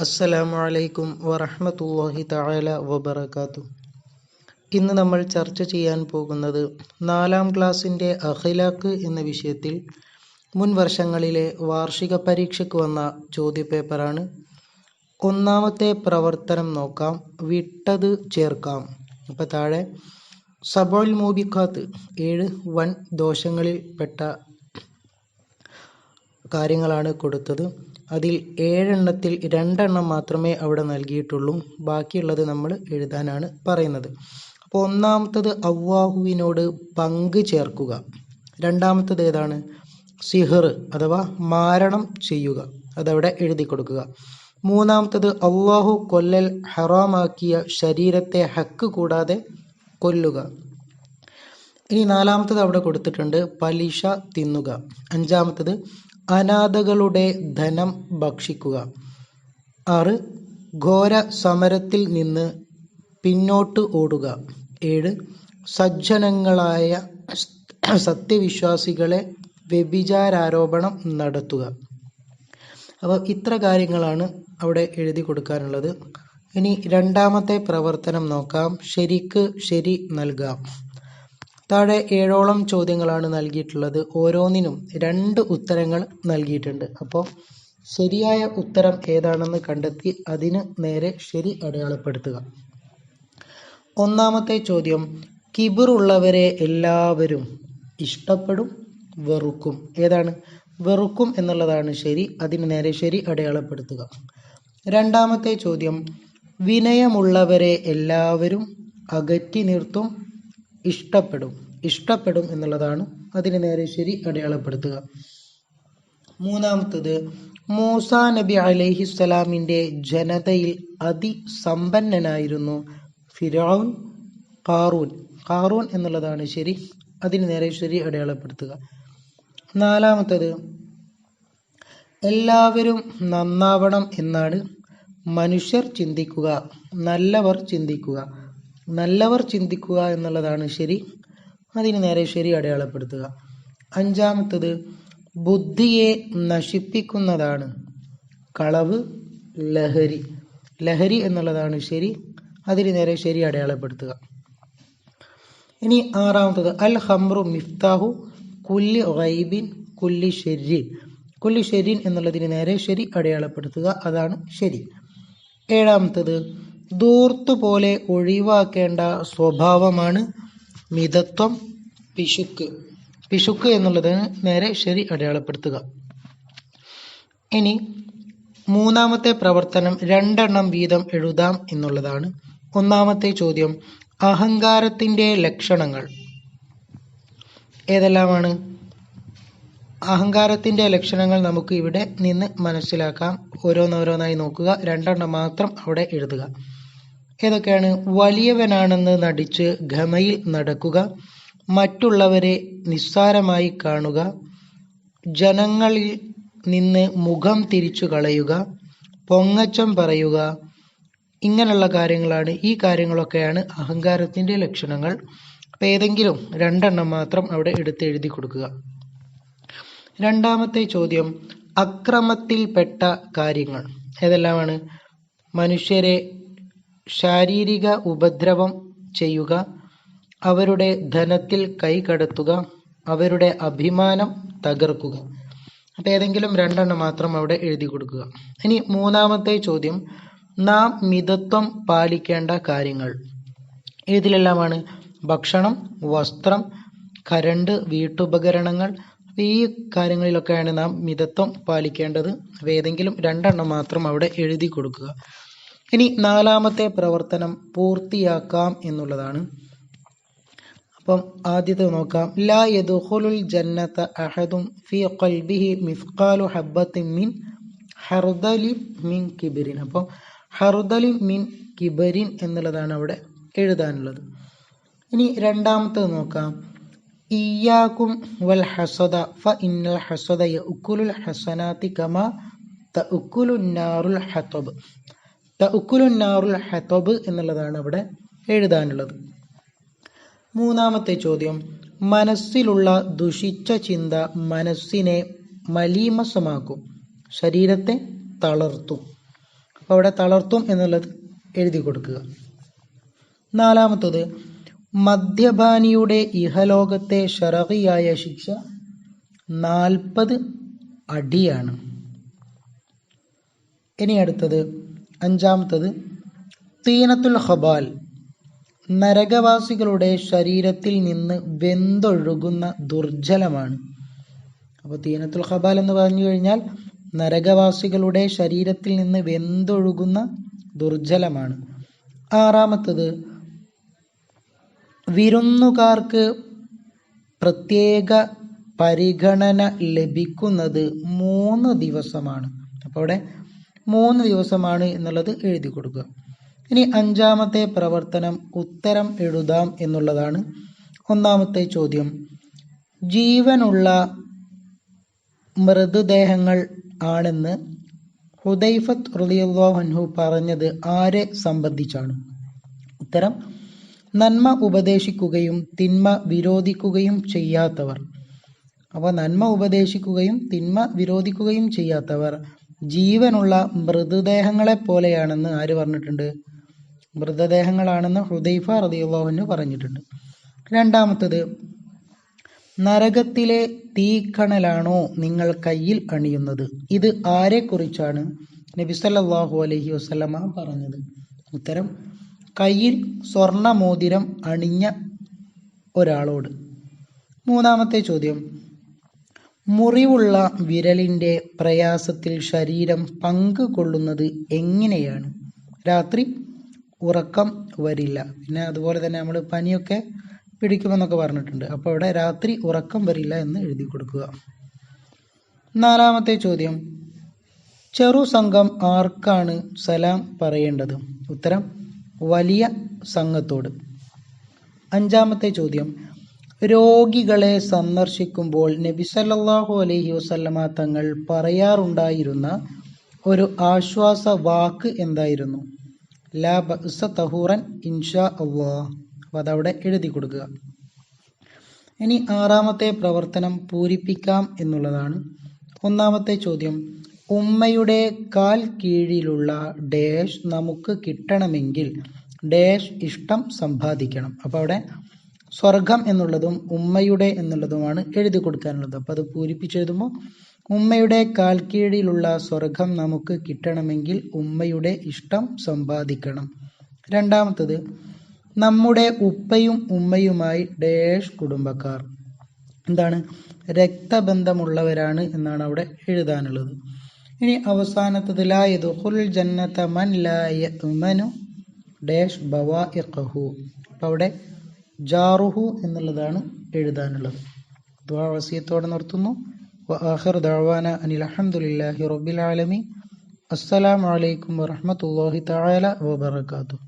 അസ്സലാമു അലൈക്കും വറഹ്മത്തുള്ളാഹി തആല വബറകാതുഹു. ഇന്ന് നമ്മൾ ചർച്ച ചെയ്യാൻ പോകുന്നത് 4-ാം ക്ലാസ്സിൻ്റെ അഖ്ലാഖ് എന്ന വിഷയത്തിൽ മുൻ വർഷങ്ങളിലെ വാർഷിക പരീക്ഷയ്ക്ക് വന്ന ചോദ്യപേപ്പറാണ്. ഒന്നാമത്തെ പ്രവർത്തനം നോക്കാം. വിട്ടത് ചേർക്കാം. അപ്പോൾ താഴെ സബഉൽ മൂബിഖാത്ത് 7 വൻ ദോഷങ്ങളിൽ പെട്ട കാര്യങ്ങളാണ് കൊടുത്തത്. അതിൽ 7 എണ്ണത്തിൽ 2 എണ്ണം മാത്രമേ അവിടെ നൽകിയിട്ടുള്ളൂ. ബാക്കിയുള്ളത് നമ്മൾ എഴുതാനാണ് പറയുന്നത്. അപ്പോൾ ഒന്നാമത്തത് അല്ലാഹുവിനോട് പങ്ക് ചേർക്കുക. രണ്ടാമത്തത് ഏതാണ്? സിഹർ അഥവാ മാരണം ചെയ്യുക. അതവിടെ എഴുതി കൊടുക്കുക. മൂന്നാമത്തത് അല്ലാഹു കൊല്ലൽ ഹറാമാക്കിയ ശരീരത്തെ ഹക്ക് കൂടാതെ കൊല്ലുക. ഇനി നാലാമത്തത് അവിടെ കൊടുത്തിട്ടുണ്ട്, പലിശ തിന്നുക. അഞ്ചാമത്തത് അനാഥകളുടെ ധനം ഭക്ഷിക്കുക. 6 ഘോര സമരത്തിൽ നിന്ന് പിന്നോട്ട് ഓടുക. 7 സജ്ജനങ്ങളായ സത്യവിശ്വാസികളെ വ്യഭിചാരാരോപണം നടത്തുക. അപ്പോൾ ഇത്ര കാര്യങ്ങളാണ് അവിടെ എഴുതി കൊടുക്കാനുള്ളത്. ഇനി രണ്ടാമത്തെ പ്രവർത്തനം നോക്കാം. ശരിക്ക് ശരി നൽകാം. താഴെ 7ഓളം ചോദ്യങ്ങളാണ് നൽകിയിട്ടുള്ളത്. ഓരോന്നിനും 2 ഉത്തരങ്ങൾ നൽകിയിട്ടുണ്ട്. അപ്പോൾ ശരിയായ ഉത്തരം ഏതാണെന്ന് കണ്ടെത്തി അതിന് നേരെ ശരി അടയാളപ്പെടുത്തുക. ഒന്നാമത്തെ ചോദ്യം, കിബിറുള്ളവരെ എല്ലാവരും ഇഷ്ടപ്പെടും, വെറുക്കും. ഏതാണ്? വെറുക്കും എന്നുള്ളതാണ് ശരി. അതിന് നേരെ ശരി അടയാളപ്പെടുത്തുക. രണ്ടാമത്തെ ചോദ്യം, വിനയമുള്ളവരെ എല്ലാവരും അകറ്റി നിർത്തും, ഇഷ്ടപ്പെടും. ഇഷ്ടപ്പെടും എന്നുള്ളതാണ്. അതിന് നേരെ ശരി അടയാളപ്പെടുത്തുക. മൂന്നാമത്തത്, മൂസാ നബി അലൈഹിസ്സലാമിൻ്റെ ജനതയിൽ അതിസമ്പന്നനായിരുന്നു ഫിർഔൻ, ഖാറൂൻ. ഖാറൂൻ എന്നുള്ളതാണ് ശരി. അതിന് നേരെ ശരി അടയാളപ്പെടുത്തുക. നാലാമത്തത്, എല്ലാവരും നന്നാവണം എന്നാണ് മനുഷ്യർ ചിന്തിക്കുക, നല്ലവർ ചിന്തിക്കുക. നല്ലവർ ചിന്തിക്കുക എന്നുള്ളതാണ് ശരി. അതിന് നേരെ ശരി അടയാളപ്പെടുത്തുക. അഞ്ചാമത്തത്, ബുദ്ധിയെ നശിപ്പിക്കുന്നതാണ് കളവ്, ലഹരി. ലഹരി എന്നുള്ളതാണ് ശരി. അതിന് നേരെ ശരി അടയാളപ്പെടുത്തുക. ഇനി ആറാമത്തത്, അൽ ഹംറു മിഫ്താഹു കുല്ലി ഗൈബിൻ കുല്ലി ഷെരീൻ. കുല്ലി ഷെരീൻ എന്നുള്ളതിന് നേരെ ശരി അടയാളപ്പെടുത്തുക. അതാണ് ശരി. ഏഴാമത്തത്, ധൂർത്ത് പോലെ ഒഴിവാക്കേണ്ട സ്വഭാവമാണ് മിതത്വം, പിശുക്ക്. പിശുക്ക് എന്നുള്ളതിന് നേരെ ശരി അടയാളപ്പെടുത്തുക. ഇനി മൂന്നാമത്തെ പ്രവർത്തനം 2 എണ്ണം വീതം എഴുതാം എന്നുള്ളതാണ്. ഒന്നാമത്തെ ചോദ്യം, അഹങ്കാരത്തിൻ്റെ ലക്ഷണങ്ങൾ ഏതെല്ലാമാണ്? അഹങ്കാരത്തിൻ്റെ ലക്ഷണങ്ങൾ നമുക്ക് ഇവിടെ നിന്ന് മനസ്സിലാക്കാം. ഓരോന്നോരോന്നായി നോക്കുക. 2 എണ്ണം മാത്രം അവിടെ എഴുതുക. ഏതൊക്കെയാണ്? വലിയവനാണെന്ന് നടിച്ച് ഗമയിൽ നടക്കുക, മറ്റുള്ളവരെ നിസ്സാരമായി കാണുക, ജനങ്ങളിൽ നിന്ന് മുഖം തിരിച്ചു കളയുക, പൊങ്ങച്ചം പറയുക. ഇങ്ങനെയുള്ള കാര്യങ്ങളാണ്. ഈ കാര്യങ്ങളൊക്കെയാണ് അഹങ്കാരത്തിൻ്റെ ലക്ഷണങ്ങൾ. അപ്പോൾ ഏതെങ്കിലും 2 എണ്ണം മാത്രം അവിടെ എടുത്ത് എഴുതി കൊടുക്കുക. രണ്ടാമത്തെ ചോദ്യം, അക്രമത്തിൽപ്പെട്ട കാര്യങ്ങൾ ഏതെല്ലാമാണ്? മനുഷ്യരെ ശാരീരിക ഉപദ്രവം ചെയ്യുക, അവരുടെ ധനത്തിൽ കൈകടത്തുക, അവരുടെ അഭിമാനം തകർക്കുക. അപ്പോൾ ഏതെങ്കിലും 2 എണ്ണം മാത്രം അവിടെ എഴുതി കൊടുക്കുക. ഇനി മൂന്നാമത്തെ ചോദ്യം, നാം മിതത്വം പാലിക്കേണ്ട കാര്യങ്ങൾ ഏതിലെല്ലാമാണ്? ഭക്ഷണം, വസ്ത്രം, കരണ്ട്, വീട്ടുപകരണങ്ങൾ. ഈ കാര്യങ്ങളിലൊക്കെയാണ് നാം മിതത്വം പാലിക്കേണ്ടത്. അപ്പോൾ ഏതെങ്കിലും 2 എണ്ണം മാത്രം അവിടെ എഴുതി കൊടുക്കുക. ഇനി നാലാമത്തെ പ്രവർത്തനം പൂർത്തിയാക്കാം എന്നുള്ളതാണ്. അപ്പം ആദ്യത്തെ നോക്കാം. ലാ യദ്ഖുലുൽ ജന്നത അഹദും ഫീ ഖൽബിഹി മിസ്ഖാലു ഹബ്ബത്തിൻ മിൻ ഹർദലിൻ മിൻ കിബിരിൻ. അപ്പോൾ ഹർദലിൻ മിൻ കിബരിൻ എന്നുള്ളതാണ് അവിടെ എഴുതാനുള്ളത്. ഇനി രണ്ടാമത്തേത് നോക്കാം. ഇയ്യാകും വൽ ഹസദ ഫഇന്നൽ ഹസദ യഅ്കുലുൽ ഹസനാതി കമാ തഅ്കുലുൻ നാറുൽ ഹതബ്. തഅ്കുലുൻ നാറുൽ ഹതബ് എന്നുള്ളതാണ് അവിടെ എഴുതാനുള്ളത്. മൂന്നാമത്തെ ചോദ്യം, മനസ്സിലുള്ള ദുഷിച്ച ചിന്ത മനസ്സിനെ മലീമസമാക്കും, ശരീരത്തെ തളർത്തും. അപ്പോൾ അവിടെ തളർത്തും എന്നുള്ളത് എഴുതി കൊടുക്കുക. നാലാമത്തത്, മദ്യപാനിയുടെ ഇഹലോകത്തെ ശർഈയായ ശിക്ഷ 40 അടിയാണ്. ഇനി അടുത്തത് അഞ്ചാമത്തത്, തീനത്തുൽ ഖബാൽ, നരകവാസികളുടെ ശരീരത്തിൽ നിന്ന് വെന്തൊഴുകുന്ന ദുർജലമാണ്. അപ്പോൾ തീനത്തുൽ ഖബാൽ എന്ന് പറഞ്ഞു കഴിഞ്ഞാൽ നരകവാസികളുടെ ശരീരത്തിൽ നിന്ന് വെന്തൊഴുകുന്ന ദുർജലമാണ്. ആറാമത്തത്, വിരുന്നുകാർക്ക് പ്രത്യേക പരിഗണന ലഭിക്കുന്നത് 3 ദിവസമാണ്. അപ്പോൾ അവിടെ 3 ദിവസമാണ് എന്നുള്ളത് എഴുതി കൊടുക്കുക. ഇനി അഞ്ചാമത്തെ പ്രവർത്തനം ഉത്തരം എഴുതാം എന്നുള്ളതാണ്. ഒന്നാമത്തെ ചോദ്യം, ജീവനുള്ള മൃതദേഹങ്ങൾ ആണെന്ന് ഹുദൈഫത്ത് റളിയല്ലാഹു അൻഹു പറഞ്ഞത് ആരെ സംബന്ധിച്ചാണ്? ഉത്തരം, നന്മ ഉപദേശിക്കുകയും തിന്മ വിരോധിക്കുകയും ചെയ്യാത്തവർ. അപ്പോൾ നന്മ ഉപദേശിക്കുകയും തിന്മ വിരോധിക്കുകയും ചെയ്യാത്തവർ ജീവനുള്ള മൃതദേഹങ്ങളെ പോലെയാണെന്ന് ആര് പറഞ്ഞിട്ടുണ്ട്? മൃതദേഹങ്ങളാണെന്ന് ഹുദൈഫ റളിയല്ലാഹു അൻഹു പറഞ്ഞിട്ടുണ്ട്. രണ്ടാമത്തത്, നരകത്തിലെ തീക്കണലാണോ നിങ്ങൾ കയ്യിൽ അണിയുന്നത്? ഇത് ആരെക്കുറിച്ചാണ് നബി സല്ലല്ലാഹു അലൈഹി വസല്ലമ പറഞ്ഞത്? ഉത്തരം, കയ്യിൽ സ്വർണ്ണ മോതിരം അണിഞ്ഞ ഒരാളോട്. മൂന്നാമത്തെ ചോദ്യം, മുറിവുള്ള വിരലിൻ്റെ പ്രയാസത്തിൽ ശരീരം പങ്കുകൊള്ളുന്നത് എങ്ങനെയാണ്? രാത്രി ഉറക്കം വരില്ല. പിന്നെ അതുപോലെ തന്നെ നമ്മൾ പനിയൊക്കെ പിടിക്കുമെന്നൊക്കെ പറഞ്ഞിട്ടുണ്ട്. അപ്പോൾ ഇവിടെ രാത്രി ഉറക്കം വരില്ല എന്ന് എഴുതി കൊടുക്കുക. നാലാമത്തെ ചോദ്യം, ചെറു സംഘം ആർക്കാണ് സലാം പറയേണ്ടത്? ഉത്തരം, വലിയ സംഘത്തോട്. അഞ്ചാമത്തെ ചോദ്യം, രോഗികളെ സന്ദർശിക്കുമ്പോൾ നബി സല്ലല്ലാഹു അലൈഹി വസല്ലമ തങ്ങൾ പറയാറുണ്ടായിരുന്ന ഒരു ആശ്വാസ വാക്ക് എന്തായിരുന്നു? ലാ ബഅസ തഹൂറൻ ഇൻഷാ അല്ലാഹ്. അപ്പോൾ അതവിടെ എഴുതി കൊടുക്കുക. ഇനി ആറാമത്തെ പ്രവർത്തനം പൂരിപ്പിക്കാം എന്നുള്ളതാണ്. ഒന്നാമത്തെ ചോദ്യം, ഉമ്മയുടെ കാൽ കീഴിലുള്ള ഡാഷ് നമുക്ക് കിട്ടണമെങ്കിൽ ഡാഷ് ഇഷ്ടം സമ്പാദിക്കണം. അപ്പോൾ അവിടെ സ്വർഗം എന്നുള്ളതും ഉമ്മയുടെ എന്നുള്ളതുമാണ് എഴുതി കൊടുക്കാനുള്ളത്. അപ്പോൾ അത് പൂരിപ്പിച്ചെഴുതുമ്പോൾ ഉമ്മയുടെ കാൽ കീഴിലുള്ള സ്വർഗം നമുക്ക് കിട്ടണമെങ്കിൽ ഉമ്മയുടെ ഇഷ്ടം സമ്പാദിക്കണം. രണ്ടാമത്തത്, നമ്മുടെ ഉപ്പയും ഉമ്മയുമായി ഡാഷ് കുടുംബക്കാർ. എന്താണ്? രക്തബന്ധമുള്ളവരാണ് എന്നാണ് അവിടെ എഴുതാനുള്ളത്. ഇനി അവസാനത്തത്, ലാ യദ്ഖുൽ ജന്നത മൻ ലാ യഅ്മനു ഡാഷ് ബവാഇഖഹു. അപ്പോൾ അവിടെ ജാറുഹു എന്നുള്ളതാണ് എഴുതാനുള്ളത്. ദുആ വസിയത്തോടെ നിർത്തുന്നു. വആഖിറു ദഅവാന അനിൽ ഹംദുലില്ലാഹി റബ്ബിൽ ആലമീൻ. അസ്സലാമു അലൈക്കും വറഹ്മത്തുള്ളാഹി തആല വബറകാതുഹു.